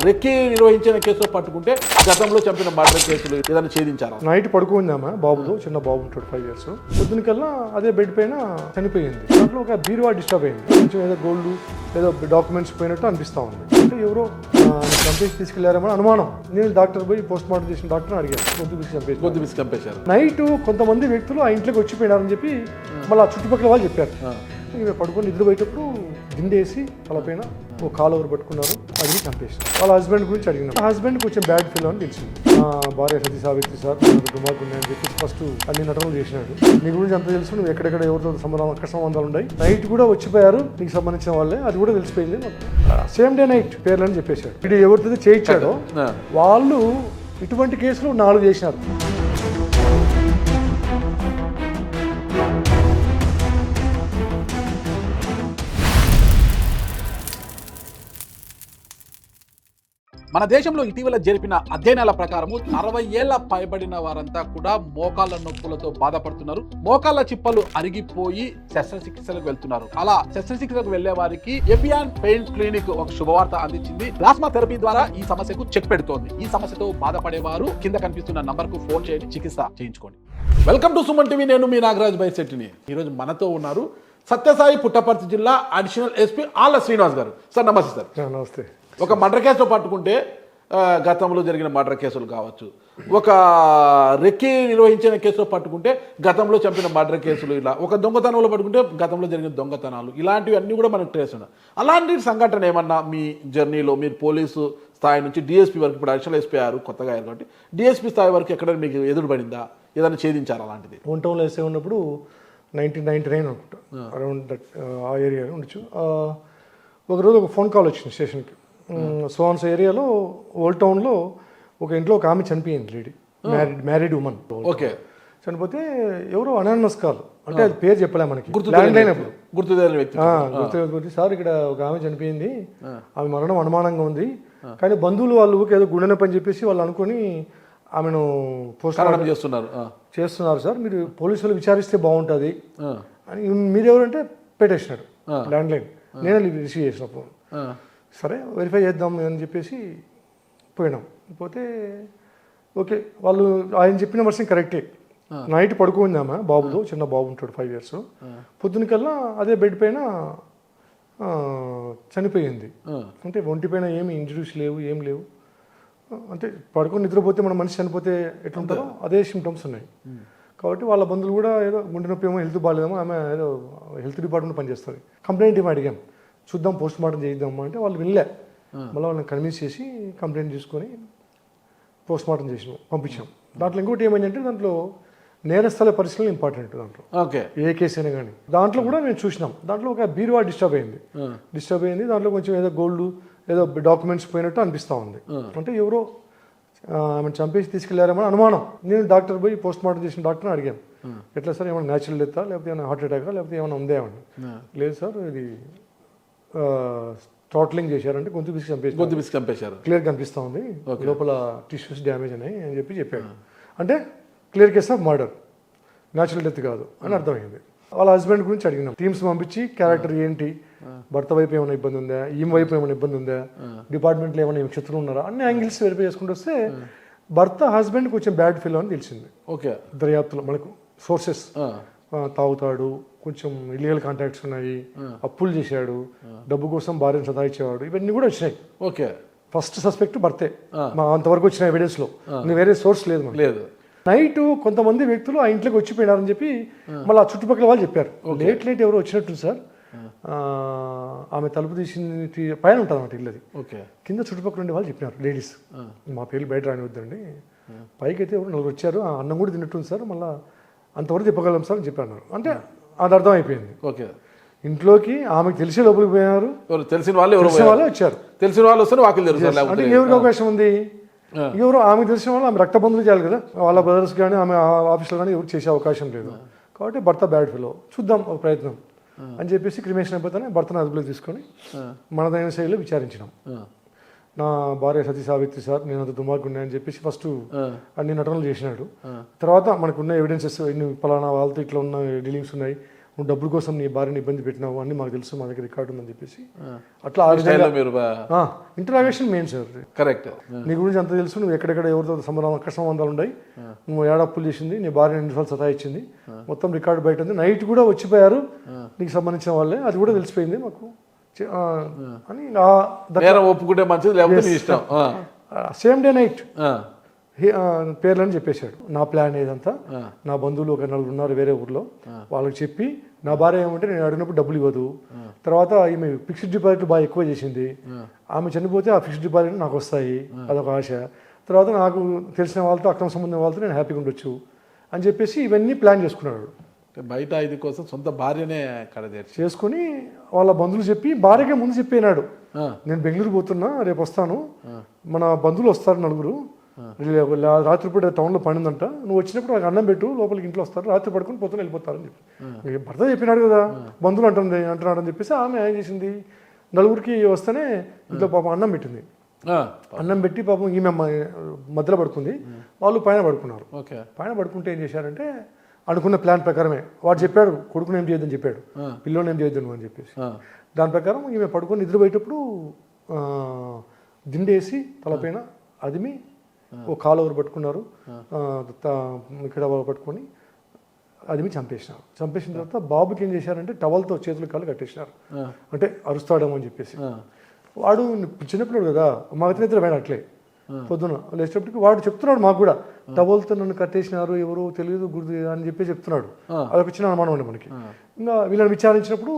Recce నిర్వహించిన కేసులో పట్టుకుంటే గతంలో చంపిన మర్డర్ కేసులు ఏదైనా ఛేదించారా? నైట్ పడుకుందామా బాబుతో, చిన్న బాబు ఉంటాడు 5 years. పొద్దున కల్లా అదే బెడ్ పైన చనిపోయింది. దాంట్లో ఒక బీరువా డిస్టర్బ్ అయింది. కొంచెం ఏదో గోల్డ్ ఏదో డాక్యుమెంట్స్ పోయినట్టు అనిపిస్తా ఉంది. అంటే ఎవరో చంపేసి తీసుకెళ్లారేమో అనుమానం. నేను డాక్టర్ పోయి పోస్ట్ మార్టం చేసిన డాక్టర్ అడిగాను, గొంతు పిసి చంపేశారు. నైట్ కొంతమంది వ్యక్తులు ఆ ఇంట్లోకి వచ్చిపోయినారని చెప్పి మళ్ళీ ఆ చుట్టుపక్కల వాళ్ళు చెప్పారు. ఇక పడుకొని నిద్రపోయేటప్పుడు దిండేసి వాళ్ళ పైన ఓ కాలు ఎవరు పట్టుకున్నారు, అది చంపేసి వాళ్ళ హస్బెండ్ గురించి అడిగినాం. హస్బెండ్ కొంచెం బ్యాడ్ ఫీల్ అని తెలిసింది. భార్య సతీ సావిత్రి సార్ దుమాకు ఉన్నాయని చెప్పి ఫస్ట్ అన్ని నటనలు చేసినాడు. నీ గురించి అంత తెలుసు, నువ్వు ఎక్కడెక్కడ ఎవరితో అక్కడ సంబంధాలు ఉన్నాయి, నైట్ కూడా వచ్చిపోయారు నీకు సంబంధించిన వాళ్ళే, అది కూడా తెలిసిపోయింది. సేమ్ డే నైట్ పేర్లని చెప్పేశాడు. ఇది ఎవరితో చేయించాడో వాళ్ళు ఇటువంటి కేసులు 4 చేసినారు. మన దేశంలో ఇటీవల జరిపిన అధ్యయనాల ప్రకారము 60 ఏళ్ల పైబడిన వారంతా కూడా మోకాళ్ళ నొప్పులతో బాధపడుతున్నారు. మోకాళ్ళ చిప్పలు అరిగిపోయి శస్త్రచికిత్సలకు వెళ్తున్నారు. అలా శస్త్రచికిత్సకు వెళ్లే వారికి ఎపియాన్ పెయిన్ క్లినిక్ ఒక శుభవార్త అందించింది. ప్లాస్మా థెరపీ ద్వారా ఈ సమస్యకు చెక్ పెడుతోంది. ఈ సమస్యతో బాధపడేవారు కింద కనిపిస్తున్న నంబర్ కు ఫోన్ చేయండి, చికిత్స చేయించుకోండి. Welcome to Suman TV. నేను మీ నాగరాజ్ బైశెట్టిని. ఈరోజు మనతో ఉన్నారు సత్యసాయి పుట్టపర్తి జిల్లా అడిషనల్ ఎస్పీ ఆళ్ల శ్రీనివాస్ గారు. సార్ నమస్తే. సార్ నమస్తే. ఒక మర్డర్ కేసులో పట్టుకుంటే గతంలో జరిగిన మర్డర్ కేసులు కావచ్చు, ఒక రెక్కి నిర్వహించిన కేసులో పట్టుకుంటే గతంలో చంపిన మర్డర్ కేసులు, ఇలా ఒక దొంగతనంలో పట్టుకుంటే గతంలో జరిగిన దొంగతనాలు, ఇలాంటివి అన్నీ కూడా మనకు ట్రేస్ ఉన్నాయి. అలాంటి సంఘటన ఏమన్నా మీ జర్నీలో మీరు పోలీసు స్థాయి నుంచి డిఎస్పీ వరకు, ఇప్పుడు అడిషనల్ ఎస్పీ అయ్యారు కొత్తగా అయ్యారు కాబట్టి డిఎస్పీ స్థాయి వరకు ఎక్కడ మీకు ఎదురుపడిందా, ఏదైనా ఛేదించారా అలాంటిది? వన్ టౌన్లో వేసే ఉన్నప్పుడు 1999 అనుకుంటా, అరౌండ్ దట్ ఆ ఏరియా ఉండొచ్చు. ఒకరోజు ఒక ఫోన్ కాల్ వచ్చింది స్టేషన్కి. సోన్స్ ఏరియాలో ఓల్డ్ టౌన్లో ఒక ఇంట్లో ఒక ఆమె చనిపోయింది, లేడీ, మ్యారీడ్ ఉమెన్. ఓకే. చనిపోతే ఎవరో అనానమస్ కాల్, అంటే అది పేరు చెప్పలే మనకి, ల్యాండ్లైనప్పుడు గుర్తు సార్ ఇక్కడ ఒక ఆమె చనిపోయింది, ఆమె మరణం అనుమానంగా ఉంది, కానీ బంధువులు వాళ్ళు ఏదో గుండె నొప్పి అని చెప్పేసి వాళ్ళు అనుకొని ఆమెను పోస్ట్ మార్టం చేస్తున్నారు సార్, మీరు పోలీసులు విచారిస్తే బాగుంటుంది అని. మీరెవరంటే పెట్టేసినాడు ల్యాండ్లైన్. నేనే రిసీవ్ చేసిన ఫోన్. సరే వెరిఫై చేద్దాం అని చెప్పేసి పోయినాం. పోతే ఓకే, వాళ్ళు ఆయన చెప్పిన వర్షన్ కరెక్టే. నైట్ పడుకుందామా బాబుతో, చిన్న బాబు ఉంటాడు 5 years. పొద్దున కల్లా అదే బెడ్ పైన చనిపోయింది. అంటే ఒంటి పైన ఏమి ఇంజరీస్ లేవు, ఏం లేవు. అంటే పడుకొని నిద్రపోతే మన మనిషి చనిపోతే ఎట్లుంటారో అదే సిమ్టమ్స్ ఉన్నాయి. కాబట్టి వాళ్ళ బంధువులు కూడా ఏదో గుండె నొప్పి ఏమో, హెల్త్ బాగాలేదేమో, ఆమె ఏదో హెల్త్ డిపార్ట్మెంట్ పనిచేస్తుంది, కంప్లైంట్ ఏమో అడిగాం, చూద్దాం పోస్ట్ మార్టం చేద్దామా అంటే వాళ్ళు వినలే. మళ్ళీ వాళ్ళని కన్విన్స్ చేసి కంప్లైంట్ తీసుకొని పోస్ట్ మార్టం చేసినాం, పంపించాం. దాంట్లో ఇంకోటి ఏమైందంటే దాంట్లో నేరస్థల పరిశీలన ఇంపార్టెంట్. దాంట్లో ఓకే, ఏ కేసు అయినా కానీ దాంట్లో కూడా మేము చూసినాం. దాంట్లో ఒక బీరువా డిస్టర్బ్ అయింది. దాంట్లో కొంచెం ఏదో గోల్డ్ ఏదో డాక్యుమెంట్స్ పోయినట్టు అనిపిస్తూ ఉంది. అంటే ఎవరో ఆమెను చంపేసి తీసుకెళ్లారేమో అనుమానం. నేను డాక్టర్ పోయి పోస్ట్ మార్టం చేసిన డాక్టర్ని అడిగాను, ఎట్లా సార్ ఏమైనా న్యాచురల్ డెత్తా, లేకపోతే ఏమైనా హార్ట్ అటాకా, లేకపోతే ఏమైనా ఉందే అని. లేదు సార్, ఇది థ్రాట్లింగ్ చేశారంటే గొంతు పిసి చంపేశారు, క్లియర్ కనిపిస్తూ ఉంది, లోపల టిష్యూస్ డ్యామేజ్ అని చెప్పాడు. అంటే clear case of murder, natural death కాదు అని అర్థమైంది. వాళ్ళ హస్బెండ్ గురించి అడిగినాం. టీమ్స్ పంపించి క్యారెక్టర్ ఏంటి, భర్త వైపు ఏమైనా ఇబ్బంది ఉందా, ఈమె వైపు ఏమైనా ఇబ్బంది ఉందా, డిపార్ట్మెంట్లో ఏమైనా శత్రువులు ఉన్నారా, అన్ని యాంగిల్స్ వెరిఫై చేసుకుంటూ వస్తే భర్త హస్బెండ్ కొంచెం బ్యాడ్ ఫీల్ అని తెలిసింది. ఓకే, దర్యాప్తులో మనకు సోర్సెస్, తాగుతాడు, కొంచెం ఇల్లీగల్ కాంటాక్ట్స్ ఉన్నాయి, అప్పులు చేశాడు, డబ్బు కోసం భార్యను సతాయించేవాడు, ఇవన్నీ కూడా వచ్చినాయి. ఓకే, ఫస్ట్ సస్పెక్ట్ భర్తే మా అంతవరకు వచ్చిన ఎవిడెన్స్ లో, వేరే సోర్స్ లేదు. నైట్ కొంతమంది వ్యక్తులు ఆ ఇంట్లోకి వచ్చిపోయినారని చెప్పి మళ్ళీ ఆ చుట్టుపక్కల వాళ్ళు చెప్పారు. లేట్ ఎవరు వచ్చినట్టు సార్, ఆమె తలుపు తీసింది పైన ఉంటుంది అన్నమాట ఇల్లది. ఓకే, కింద చుట్టుపక్కల ఉండే వాళ్ళు చెప్పినారు, లేడీస్, మా పేర్లు బయట రానివద్దండి, పైకి అయితే ఎవరు 4 వచ్చారు, అన్నం కూడా తిన్నట్టుంది సార్, మళ్ళీ అంతవరకు చెప్పగలం సార్ అని చెప్పారు. అంటే అది అర్థం అయిపోయింది. ఓకే, ఇంట్లోకి ఆమెకు తెలిసే లోపలికి పోయినారు, తెలిసిన వాళ్ళే వచ్చారు, తెలిసిన వాళ్ళు వస్తే వాకిలు తెలుసు. అంటే ఎవరికి అవకాశం ఉంది, ఎవరు ఆమెకు తెలిసిన వాళ్ళు ఆమె రక్త బంధువులు చేయాలి కదా, వాళ్ళ బ్రదర్స్ కానీ ఆమె ఆఫీస్లో కానీ ఎవరు చేసే అవకాశం లేదు. కాబట్టి భర్త బ్యాడ్ ఫీల్, చూద్దాం ఒక ప్రయత్నం అని చెప్పేసి క్రిమేషన్ అయిపోతానే భర్తను అదుపులోకి తీసుకొని మనదైన శైలిలో విచారించినాం. నా భార్య సతీ సావిత్రి సార్, నేను అంత దుమార్గున్నా అని చెప్పేసి ఫస్ట్ అన్ని నటనలు చేసినాడు. తర్వాత మనకున్న ఎవిడెన్సెస్, ఇన్ని పలానా వాళ్ళతో ఇట్లా ఉన్న డీలింగ్స్ ఉన్నాయి, నువ్వు డబ్బుల కోసం నీ భార్యని ఇబ్బంది పెట్టినావు అని మాకు తెలుసు, మా దగ్గర రికార్డు ఉందని చెప్పేసి అట్లా ఆ స్టైల్లో మీరు ఇంటరాగేషన్ మెయిన్ సార్. కరెక్ట్. నీ గురించి అంత తెలుసు, నువ్వు ఎక్కడెక్కడ ఎవరితో అక్కడ సంబంధాలు ఉన్నాయి, నువ్వు ఏడప్పులు చేసింది, నీ భార్య ఎన్నిసార్లు సతాయించింది, మొత్తం రికార్డు బయట ఉంది. నైట్ కూడా వచ్చిపోయారు నీకు సంబంధించిన వాళ్ళే, అది కూడా తెలిసిపోయింది మాకు అని ఒప్పుకుంటే మంచిది, లేకపోతే నీ ఇష్టం. సేమ్ డే నైట్ పేర్లని చెప్పేశాడు. నా ప్లాన్ ఏదంతా, నా బంధువులు ఒక 4 ఉన్నారు వేరే ఊర్లో, వాళ్ళకి చెప్పి నా భార్య ఏమంటే నేను అడిగినప్పుడు డబ్బులు ఇవ్వదు, తర్వాత ఈమె ఫిక్స్డ్ డిపాజిట్ బాగా ఎక్కువ చేసింది, ఆమె చనిపోతే ఆ ఫిక్స్డ్ డిపాజిట్ నాకు వస్తాయి, అదొక ఆశ, తర్వాత నాకు తెలిసిన వాళ్ళతో అక్రమ సంబంధం వాళ్ళతో నేను హ్యాపీగా ఉండొచ్చు అని చెప్పేసి ఇవన్నీ ప్లాన్ చేసుకున్నాడు. బయట ఇది కోసం సొంత భార్యనే చేసుకుని వాళ్ళ బంధువులు చెప్పి భార్యకే ముందు చెప్పినాడు, నేను బెంగళూరు పోతున్నా రేపు వస్తాను, మన బంధువులు వస్తారు 4, రాత్రిపూట టౌన్లో పండిందంట, నువ్వు వచ్చినప్పుడు నాకు అన్నం పెట్టు, లోపలికి ఇంట్లో వస్తారు, రాత్రి పడుకుని పొద్దున వెళ్ళిపోతారని చెప్పి భర్త చెప్పినాడు కదా, బంధువులు అంటున్నాడు అని చెప్పేసి ఆమె ఏం చేసింది, 4కి వస్తేనే ఇంట్లో పాపం అన్నం పెట్టింది. అన్నం పెట్టి పాపం ఈమె మధ్యలో పడుకుంది, వాళ్ళు పైన పడుకున్నారు. పైన పడుకుంటే ఏం చేశారంటే అనుకున్న ప్లాన్ ప్రకారమే వాడు చెప్పాడు, కొడుకుని ఏం చేయొద్దని చెప్పాడు, పిల్లోని ఏం చేయొద్దు అని చెప్పేసి, దాని ప్రకారం ఈమె పడుకొని నిద్రపోయేటప్పుడు దిండేసి తలపైన అదిమి ఓ కాలు ఎవరు పట్టుకున్నారు, ఇక్కడ పట్టుకొని అదిమి చంపేసినారు. చంపేసిన తర్వాత బాబుకి ఏం చేశారంటే టవల్తో చేతులు కాళ్ళు కట్టేసినారు, అంటే అరుస్తాడేమో అని చెప్పేసి. వాడు చిన్నపిల్లడు కదా, మాకు నిద్ర పోయిన అట్లే పొద్దున లేచేటప్పటికి వాడు చెప్తున్నాడు మాకు కూడా, టవల్తో నన్ను కట్టేసినారు ఎవరో తెలియదు గుర్తు అని చెప్పి చెప్తున్నాడు. అదొక చిన్న అనుమానం అండి మనకి. ఇంకా వీళ్ళని విచారించినప్పుడు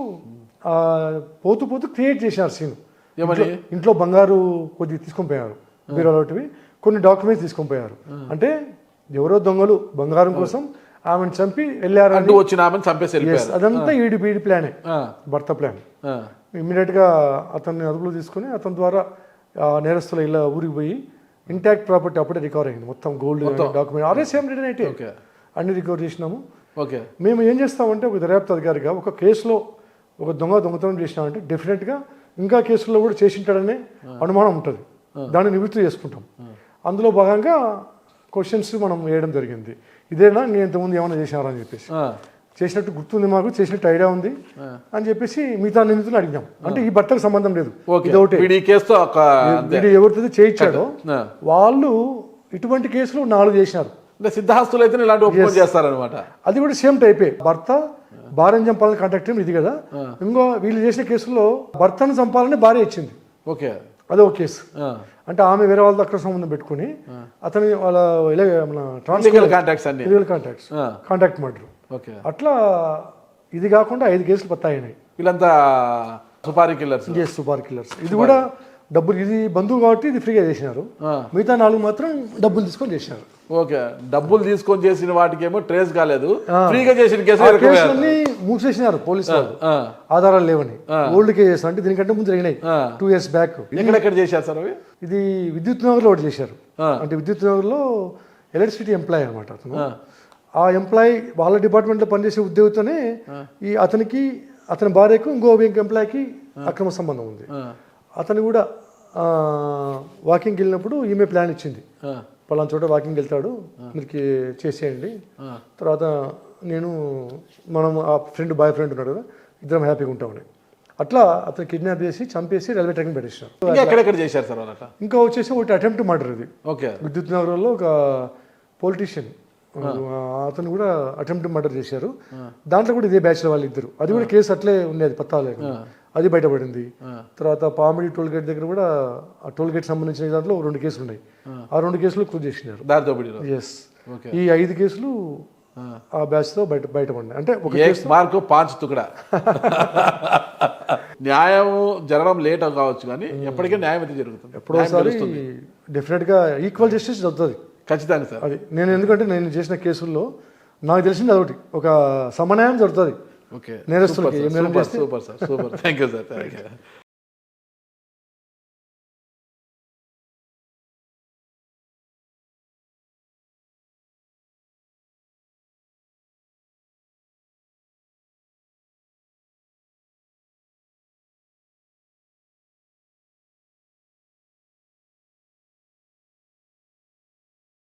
పోతూ పోతూ క్రియేట్ చేసినారు సీన్. ఇంట్లో బంగారు కొద్దిగా తీసుకొని పోయారు, బీరోలోటివి కొన్ని డాక్యుమెంట్స్ తీసుకొని పోయారు, అంటే ఎవరో దొంగలు బంగారం కోసం ఆమెను చంపి వెళ్ళారు, అదంతా ఈడి ప్లానే, భర్త ప్లాన్. ఇమ్మీడియట్ గా అతన్ని అదుపులో తీసుకుని అతని ద్వారా నేరస్తుల ఇళ్ళ ఊరికి పోయి ఇంటాక్ట్ ప్రాపర్టీ అప్పుడే రికవర్ అయింది, మొత్తం గోల్డ్ డాక్యుమెంట్ ఆరే సేమ్ డే నైట్ అన్ని రికవర్ చేసినాము. మేము ఏం చేస్తామంటే ఒక దర్యాప్తు అధికారిగా ఒక కేసులో ఒక దొంగతనం చేసినామంటే డెఫినెట్గా ఇంకా కేసుల్లో కూడా చేసింటాడనే అనుమానం ఉంటుంది, దాన్ని నివృత్తి చేసుకుంటాం. అందులో భాగంగా క్వశ్చన్స్ మనం వేయడం జరిగింది, ఇదేనా నేను ఇంతకుముందు ఏమైనా చేసినారా అని చెప్పేసి. చేసినట్టు గుర్తుంది మాకు, చేసినట్టు ఐడియా ఉంది అని చెప్పేసి మిగతా నిందితులు అడిగాం. అంటే ఈ భర్తకు సంబంధం లేదు, ఎవరితో చేయించాడో వాళ్ళు ఇటువంటి కేసులు 4 చేసినారు. సిద్ధహస్తులు అయితే ఇలాంటి చేస్తారనమాట. అది కూడా సేమ్ టైపే, భర్త భార్యను చంపాలని కాంటాక్ట్ ఇది కదా. ఇంకో వీళ్ళు చేసిన కేసులో భర్తను చంపాలని భార్య ఇచ్చింది, అదే ఒక కేసు. అంటే ఆమె వేరే వాళ్ళతో అక్కడ సంబంధం పెట్టుకుని అతని వాళ్ళ కాంటాక్ట్ మర్డర్. అట్లా ఇది కాకుండా 5 కేసులు పత్తాయినాయి. వీళ్ళంతా సుపారీ కిల్లర్స్. సుపారీ కిల్లర్స్. ఇది కూడా డబ్బులు, ఇది బంధువు కాబట్టి ఇది ఫ్రీగా చేసినారు, మిగతా 4 మాత్రం డబ్బులు తీసుకొని చేసినారు. డబ్బులు తీసుకొని చేసిన వాటికి ఏమో ట్రేస్ కాలేదు, ఫ్రీగా చేసిన కేసులన్నీ మూసేసినారు పోలీసు వాళ్ళు, ఆధారాలు లేవని. ఓల్డ్ కేసెస్ అంటే దీనికంటే ముందు జరిగినాయి 2 years బ్యాక్. ఎక్కడెక్కడ చేశారు సార్ అవి? ఇది విద్యుత్ నగర్లో ఒకటి చేశారు, అంటే విద్యుత్ నగర్లో ఎలక్ట్రిసిటీ ఎంప్లాయ్ అనమాట అతను. ఆ ఎంప్లాయీ వాళ్ళ డిపార్ట్మెంట్లో పనిచేసే ఉద్యోగితోనే ఈ అతనికి అతని భార్యకు ఇంకో ఎంప్లాయీకి అక్రమ సంబంధం ఉంది. అతను కూడా వాకింగ్కి వెళ్ళినప్పుడు ఈమె ప్లాన్ ఇచ్చింది, పలానా చోట వాకింగ్ వెళ్తాడు మీరు చేసేయండి, తర్వాత మనం ఆ బాయ్ ఫ్రెండ్ ఉన్నాడు కదా, ఇద్దరం హ్యాపీగా ఉంటామని. అట్లా అతను కిడ్నాప్ చేసి చంపేసి రైల్వే ట్రాకింగ్ పెట్టేసినారు. ఇంకా వచ్చేసి ఒకటి అటెంప్ట్ మర్డర్. ఇది విద్యుత్ నగరంలో ఒక పొలిటీషియన్ అతను కూడా అటెంప్ట్ మర్డర్ చేశారు, దాంట్లో కూడా ఇదే బ్యాచ్ల వాళ్ళు ఇద్దరు. అది కూడా కేసు అట్లే ఉండేది, పత్తాలేదు, అది బయటపడింది. తర్వాత పామిడి టోల్ గేట్ దగ్గర కూడా ఆ టోల్ గేట్ సంబంధించిన దాంట్లో 2 కేసులు ఉన్నాయి, ఆ 2 కేసులు క్లోజ్ చేసినారు. ఈ 5 కేసులు ఆ బ్యాచ్ తో బయటపడినాయి. అంటే ఒక మార్కు 5 తుకడా. న్యాయం జరగడం లేట్ కావచ్చు కానీ ఎప్పటికీ న్యాయం అయితే జరుగుతుంది, ఎప్పుడోసారి డెఫినెట్ గా ఈక్వల్ జస్టిస్ జరుగుతుంది ఖచ్చితంగా సార్. అది ఎందుకంటే నేను చేసిన కేసుల్లో నాకు తెలిసింది అదొకటి, ఒక సమన్యాయం జరుగుతుంది నేరస్తులకి. Super sir, super. Thank you sir.